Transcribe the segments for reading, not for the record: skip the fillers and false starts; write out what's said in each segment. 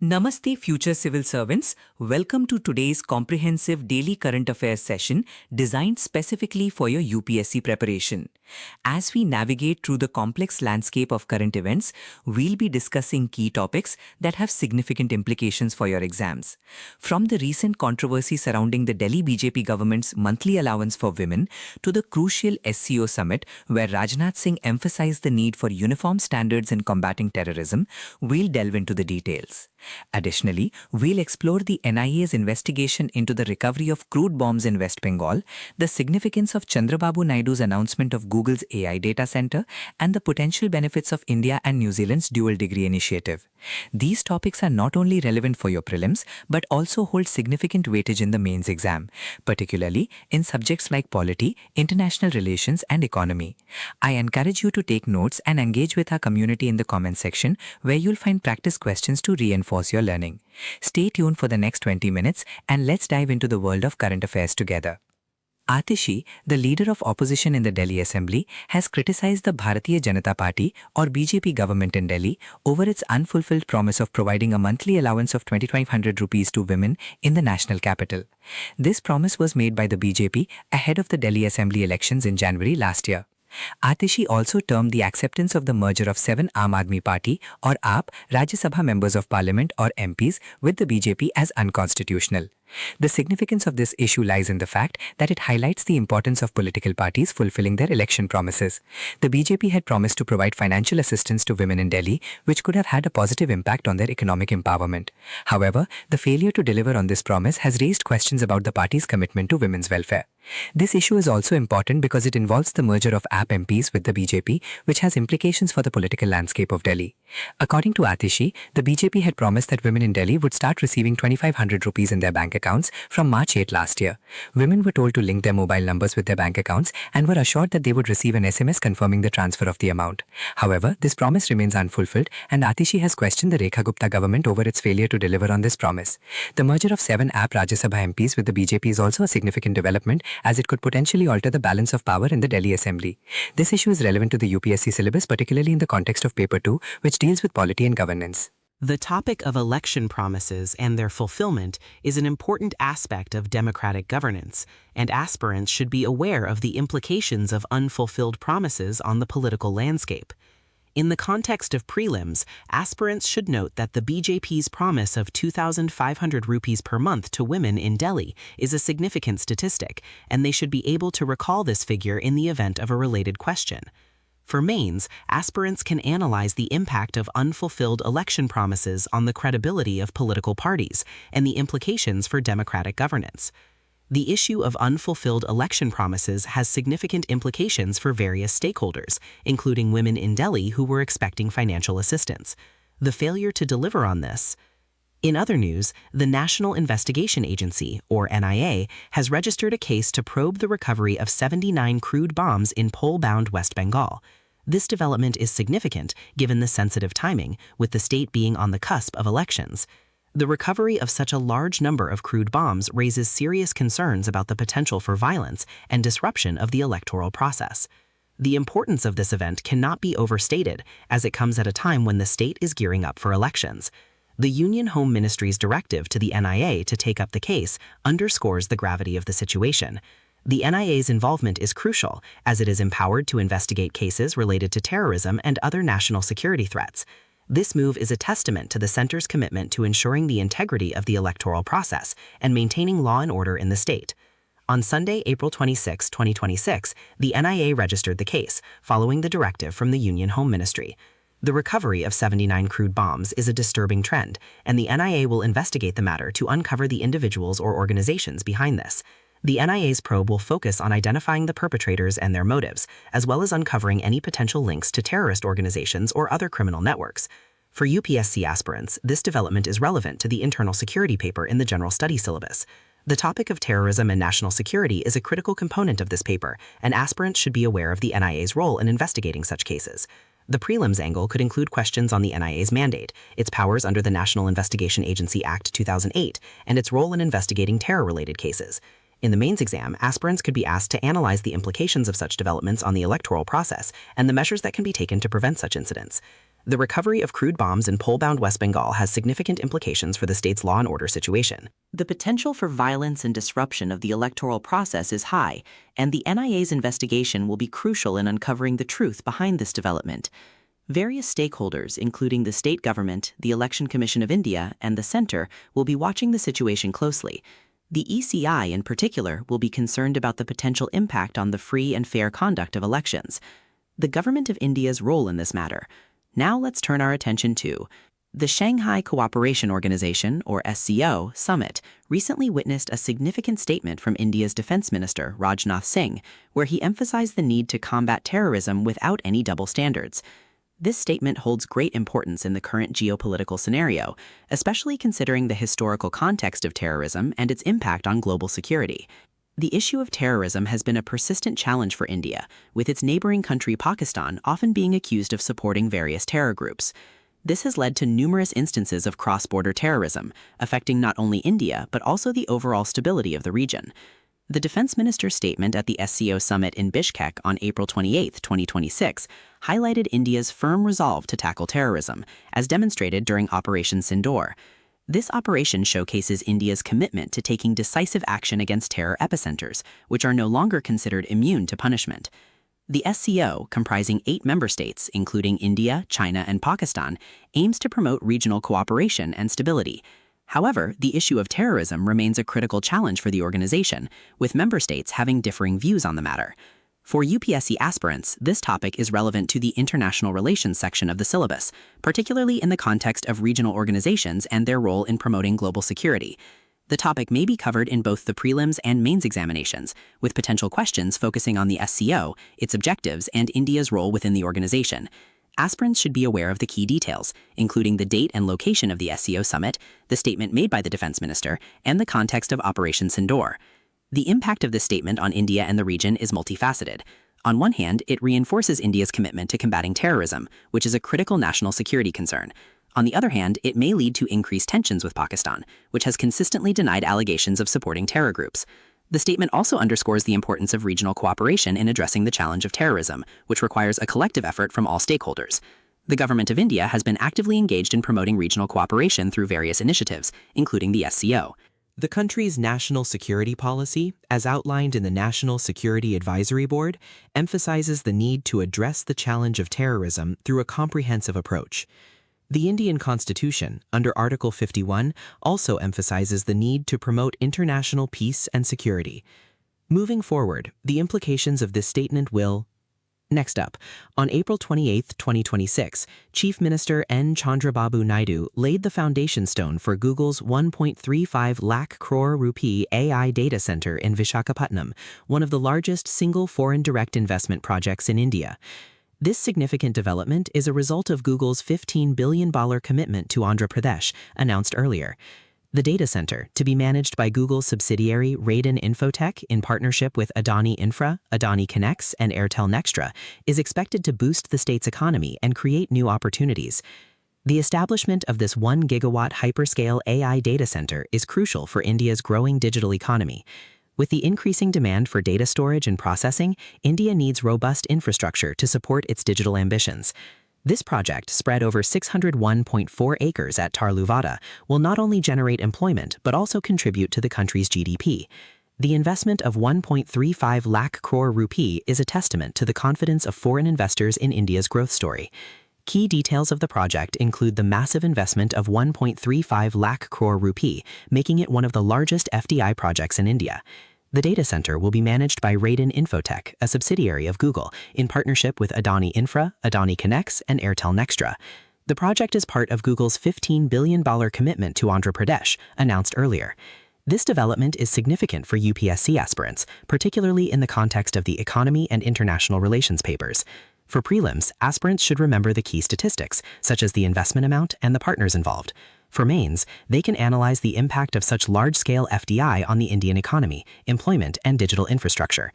Namaste, future civil servants. Welcome to today's comprehensive daily current affairs session designed specifically for your UPSC preparation. As we navigate through the complex landscape of current events, we'll be discussing key topics that have significant implications for your exams. From the recent controversy surrounding the Delhi BJP government's monthly allowance for women to the crucial SCO summit where Rajnath Singh emphasized the need for uniform standards in combating terrorism, we'll delve into the details. Additionally, we'll explore the NIA's investigation into the recovery of crude bombs in West Bengal, the significance of Chandrababu Naidu's announcement of Google's AI data center, and the potential benefits of India and New Zealand's dual degree initiative. These topics are not only relevant for your prelims, but also hold significant weightage in the mains exam, particularly in subjects like polity, international relations, and economy. I encourage you to take notes and engage with our community in the comment section, where you'll find practice questions to reinforce your learning. Stay tuned for the next 20 minutes and let's dive into the world of current affairs together. Atishi, the leader of opposition in the Delhi Assembly, has criticized the Bharatiya Janata Party or BJP government in Delhi over its unfulfilled promise of providing a monthly allowance of 2,500 rupees to women in the national capital. This promise was made by the BJP ahead of the Delhi Assembly elections in January last year. Atishi also termed the acceptance of the merger of 7 Aam Aadmi Party or AAP Rajya Sabha members of parliament or MPs with the BJP as unconstitutional. The significance of this issue lies in the fact that it highlights the importance of political parties fulfilling their election promises. The BJP had promised to provide financial assistance to women in Delhi, which could have had a positive impact on their economic empowerment. However, the failure to deliver on this promise has raised questions about the party's commitment to women's welfare. This issue is also important because it involves the merger of AAP MPs with the BJP, which has implications for the political landscape of Delhi. According to Atishi, the BJP had promised that women in Delhi would start receiving 2,500 rupees in their bank accounts from March 8 last year. Women were told to link their mobile numbers with their bank accounts and were assured that they would receive an SMS confirming the transfer of the amount. However, this promise remains unfulfilled, and Atishi has questioned the Rekha Gupta government over its failure to deliver on this promise. The merger of 7 AAP Rajya Sabha MPs with the BJP is also a significant development, as it could potentially alter the balance of power in the Delhi Assembly. This issue is relevant to the UPSC syllabus, particularly in the context of Paper 2, which deals with polity and governance. The topic of election promises and their fulfillment is an important aspect of democratic governance, and aspirants should be aware of the implications of unfulfilled promises on the political landscape. In the context of prelims, aspirants should note that the BJP's promise of 2,500 rupees per month to women in Delhi is a significant statistic, and they should be able to recall this figure in the event of a related question. For mains, aspirants can analyze the impact of unfulfilled election promises on the credibility of political parties and the implications for democratic governance. The issue of unfulfilled election promises has significant implications for various stakeholders, including women in Delhi who were expecting financial assistance. The failure to deliver on this. In other news, the National Investigation Agency, or NIA, has registered a case to probe the recovery of 79 crude bombs in pole-bound West Bengal. This development is significant given the sensitive timing, with the state being on the cusp of elections. The recovery of such a large number of crude bombs raises serious concerns about the potential for violence and disruption of the electoral process. The importance of this event cannot be overstated, as it comes at a time when the state is gearing up for elections. The Union Home Ministry's directive to the NIA to take up the case underscores the gravity of the situation. The NIA's involvement is crucial, as it is empowered to investigate cases related to terrorism and other national security threats. This move is a testament to the center's commitment to ensuring the integrity of the electoral process and maintaining law and order in the state. On Sunday, April 26, 2026, the NIA registered the case, following the directive from the Union Home Ministry. The recovery of 79 crude bombs is a disturbing trend, and the NIA will investigate the matter to uncover the individuals or organizations behind this. The NIA's probe will focus on identifying the perpetrators and their motives, as well as uncovering any potential links to terrorist organizations or other criminal networks. For UPSC aspirants, this development is relevant to the internal security paper in the general study syllabus. The topic of terrorism and national security is a critical component of this paper, and aspirants should be aware of the NIA's role in investigating such cases. The prelims angle could include questions on the NIA's mandate, its powers under the National Investigation Agency Act 2008, and its role in investigating terror-related cases. In the mains exam, aspirants could be asked to analyze the implications of such developments on the electoral process and the measures that can be taken to prevent such incidents. The recovery of crude bombs in pole-bound West Bengal has significant implications for the state's law and order situation. The potential for violence and disruption of the electoral process is high, and the NIA's investigation will be crucial in uncovering the truth behind this development. Various stakeholders, including the state government, the Election Commission of India, and the Centre, will be watching the situation closely. The ECI, in particular, will be concerned about the potential impact on the free and fair conduct of elections. The Government of India's role in this matter. Now let's turn our attention to the Shanghai Cooperation Organization, or SCO, summit recently witnessed a significant statement from India's Defense Minister, Rajnath Singh, where he emphasized the need to combat terrorism without any double standards. This statement holds great importance in the current geopolitical scenario, especially considering the historical context of terrorism and its impact on global security. The issue of terrorism has been a persistent challenge for India, with its neighboring country Pakistan often being accused of supporting various terror groups. This has led to numerous instances of cross-border terrorism, affecting not only India but also the overall stability of the region. The Defense Minister's statement at the SCO summit in Bishkek on April 28, 2026, highlighted India's firm resolve to tackle terrorism, as demonstrated during Operation Sindoor. This operation showcases India's commitment to taking decisive action against terror epicenters, which are no longer considered immune to punishment. The SCO, comprising 8 member states, including India, China, and Pakistan, aims to promote regional cooperation and stability. However, the issue of terrorism remains a critical challenge for the organization, with member states having differing views on the matter. For UPSC aspirants, this topic is relevant to the international relations section of the syllabus, particularly in the context of regional organizations and their role in promoting global security. The topic may be covered in both the prelims and mains examinations, with potential questions focusing on the SCO, its objectives, and India's role within the organization. Aspirants should be aware of the key details, including the date and location of the SCO summit, the statement made by the Defense Minister, and the context of Operation Sindoor. The impact of this statement on India and the region is multifaceted. On one hand, it reinforces India's commitment to combating terrorism, which is a critical national security concern. On the other hand, it may lead to increased tensions with Pakistan, which has consistently denied allegations of supporting terror groups. The statement also underscores the importance of regional cooperation in addressing the challenge of terrorism, which requires a collective effort from all stakeholders. The Government of India has been actively engaged in promoting regional cooperation through various initiatives, including the SCO. The country's national security policy, as outlined in the National Security Advisory Board, emphasizes the need to address the challenge of terrorism through a comprehensive approach. The Indian Constitution, under Article 51, also emphasizes the need to promote international peace and security. Moving forward, the implications of this statement will. Next up, on April 28, 2026, Chief Minister N. Chandrababu Naidu laid the foundation stone for Google's 1.35 lakh crore rupee AI data center in Visakhapatnam, one of the largest single foreign direct investment projects in India. This significant development is a result of Google's $15 billion commitment to Andhra Pradesh, announced earlier. The data center, to be managed by Google's subsidiary Raiden Infotech in partnership with Adani Infra, Adani Connects, and Airtel Nextra, is expected to boost the state's economy and create new opportunities. The establishment of this 1 gigawatt hyperscale AI data center is crucial for India's growing digital economy. With the increasing demand for data storage and processing, India needs robust infrastructure to support its digital ambitions. This project, spread over 601.4 acres at Tarluvada, will not only generate employment but also contribute to the country's GDP. The investment of 1.35 lakh crore rupee is a testament to the confidence of foreign investors in India's growth story. Key details of the project include the massive investment of 1.35 lakh crore rupee, making it one of the largest FDI projects in India. The data center will be managed by Raiden Infotech, a subsidiary of Google, in partnership with Adani Infra, Adani Connects, and Airtel Nextra. The project is part of Google's $15 billion commitment to Andhra Pradesh, announced earlier. This development is significant for UPSC aspirants, particularly in the context of the economy and international relations papers. For prelims, aspirants should remember the key statistics, such as the investment amount and the partners involved. For mains, they can analyze the impact of such large-scale FDI on the Indian economy, employment, and digital infrastructure.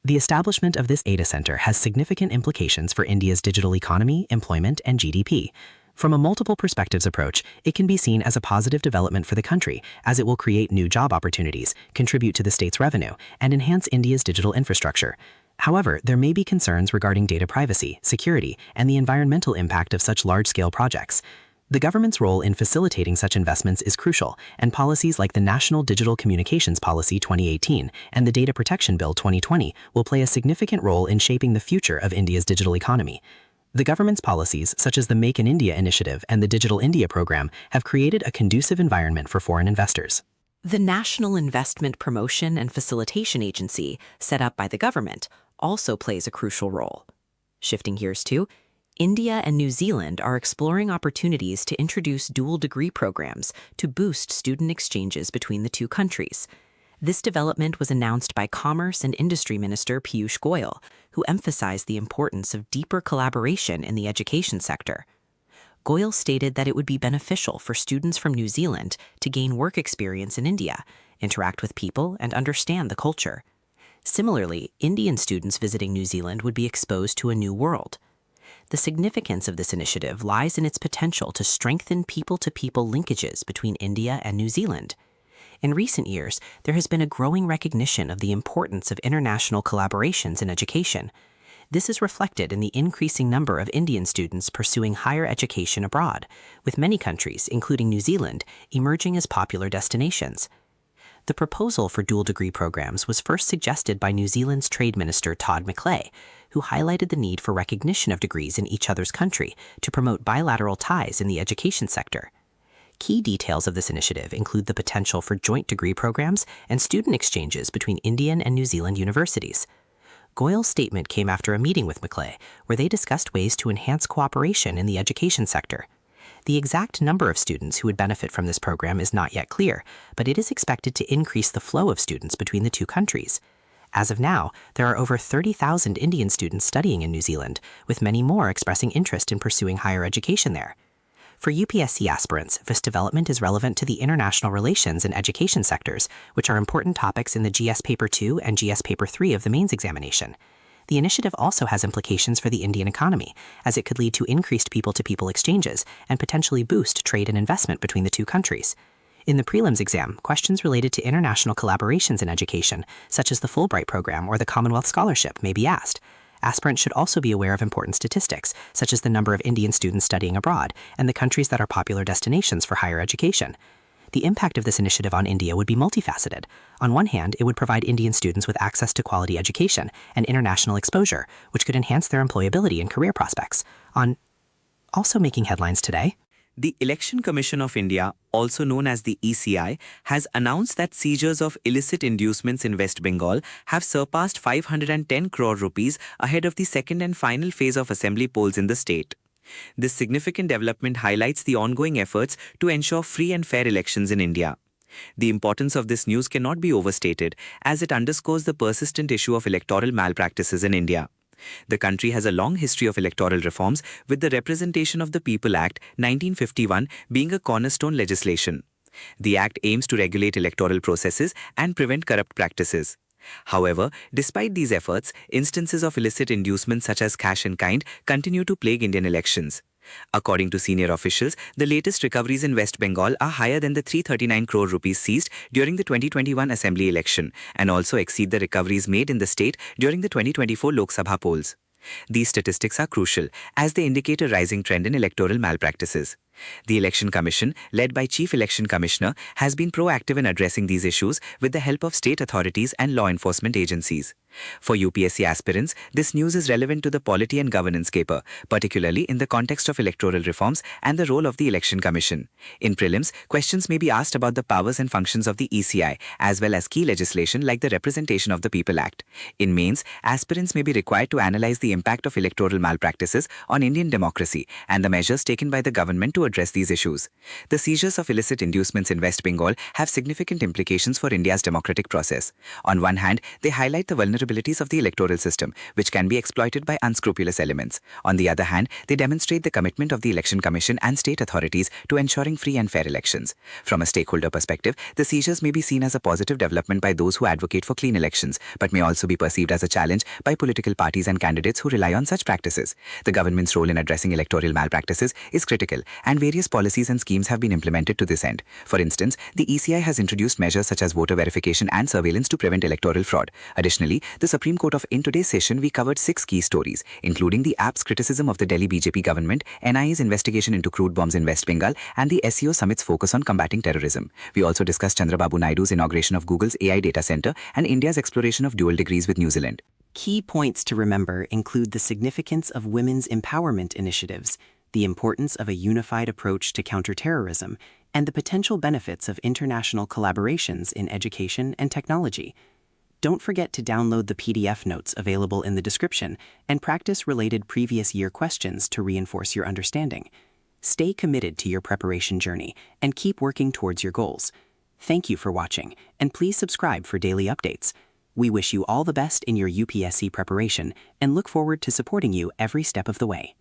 The establishment of this data center has significant implications for India's digital economy, employment, and GDP. From a multiple perspectives approach, it can be seen as a positive development for the country, as it will create new job opportunities, contribute to the state's revenue, and enhance India's digital infrastructure. However, there may be concerns regarding data privacy, security, and the environmental impact of such large-scale projects. The government's role in facilitating such investments is crucial, and policies like the National Digital Communications Policy 2018 and the Data Protection Bill 2020 will play a significant role in shaping the future of India's digital economy. The government's policies, such as the Make in India initiative and the Digital India program, have created a conducive environment for foreign investors. The National Investment Promotion and Facilitation Agency, set up by the government, also plays a crucial role. Shifting gears to, India and New Zealand are exploring opportunities to introduce dual degree programs to boost student exchanges between the two countries. This development was announced by Commerce and Industry Minister Piyush Goyal, who emphasized the importance of deeper collaboration in the education sector. Goyal stated that it would be beneficial for students from New Zealand to gain work experience in India, interact with people, and understand the culture. Similarly, Indian students visiting New Zealand would be exposed to a new world. The significance of this initiative lies in its potential to strengthen people-to-people linkages between India and New Zealand. In recent years, there has been a growing recognition of the importance of international collaborations in education. This is reflected in the increasing number of Indian students pursuing higher education abroad, with many countries, including New Zealand, emerging as popular destinations. The proposal for dual degree programs was first suggested by New Zealand's Trade Minister Todd McClay, who highlighted the need for recognition of degrees in each other's country to promote bilateral ties in the education sector. Key details of this initiative include the potential for joint degree programs and student exchanges between Indian and New Zealand universities. Goyal's statement came after a meeting with McClay, where they discussed ways to enhance cooperation in the education sector. The exact number of students who would benefit from this program is not yet clear, but it is expected to increase the flow of students between the two countries. As of now, there are over 30,000 Indian students studying in New Zealand, with many more expressing interest in pursuing higher education there. For UPSC aspirants, this development is relevant to the international relations and education sectors, which are important topics in the GS Paper 2 and GS Paper 3 of the mains examination. The initiative also has implications for the Indian economy, as it could lead to increased people-to-people exchanges and potentially boost trade and investment between the two countries. In the prelims exam, questions related to international collaborations in education, such as the Fulbright program or the Commonwealth Scholarship, may be asked. Aspirants should also be aware of important statistics, such as the number of Indian students studying abroad and the countries that are popular destinations for higher education. The impact of this initiative on India would be multifaceted. On one hand, it would provide Indian students with access to quality education and international exposure, which could enhance their employability and career prospects. Also making headlines today, the Election Commission of India, also known as the ECI, has announced that seizures of illicit inducements in West Bengal have surpassed 510 crore rupees ahead of the second and final phase of assembly polls in the state. This significant development highlights the ongoing efforts to ensure free and fair elections in India. The importance of this news cannot be overstated, as it underscores the persistent issue of electoral malpractices in India. The country has a long history of electoral reforms, with the Representation of the People Act 1951 being a cornerstone legislation. The Act aims to regulate electoral processes and prevent corrupt practices. However, despite these efforts, instances of illicit inducements such as cash in kind continue to plague Indian elections. According to senior officials, the latest recoveries in West Bengal are higher than the 339 crore rupees seized during the 2021 assembly election and also exceed the recoveries made in the state during the 2024 Lok Sabha polls. These statistics are crucial as they indicate a rising trend in electoral malpractices. The Election Commission, led by Chief Election Commissioner, has been proactive in addressing these issues with the help of state authorities and law enforcement agencies. For UPSC aspirants, this news is relevant to the polity and governance caper, particularly in the context of electoral reforms and the role of the Election Commission. In prelims, questions may be asked about the powers and functions of the ECI, as well as key legislation like the Representation of the People Act. In mains, aspirants may be required to analyze the impact of electoral malpractices on Indian democracy and the measures taken by the government to address these issues. The seizures of illicit inducements in West Bengal have significant implications for India's democratic process. On one hand, they highlight the vulnerabilities of the electoral system, which can be exploited by unscrupulous elements. On the other hand, they demonstrate the commitment of the Election Commission and state authorities to ensuring free and fair elections. From a stakeholder perspective, the seizures may be seen as a positive development by those who advocate for clean elections, but may also be perceived as a challenge by political parties and candidates who rely on such practices. The government's role in addressing electoral malpractices is critical, and and various policies and schemes have been implemented to this end. For instance, the ECI has introduced measures such as voter verification and surveillance to prevent electoral fraud. Additionally, the Supreme Court in today's session, we covered 6 key stories, including the AAP's criticism of the Delhi BJP government, NIA's investigation into crude bombs in West Bengal, and the SEO summit's focus on combating terrorism. We also discussed Chandrababu Naidu's inauguration of Google's AI data center and India's exploration of dual degrees with New Zealand. Key points to remember include the significance of women's empowerment initiatives, the importance of a unified approach to counterterrorism, and the potential benefits of international collaborations in education and technology. Don't forget to download the PDF notes available in the description and practice related previous year questions to reinforce your understanding. Stay committed to your preparation journey and keep working towards your goals. Thank you for watching, and please subscribe for daily updates. We wish you all the best in your UPSC preparation and look forward to supporting you every step of the way.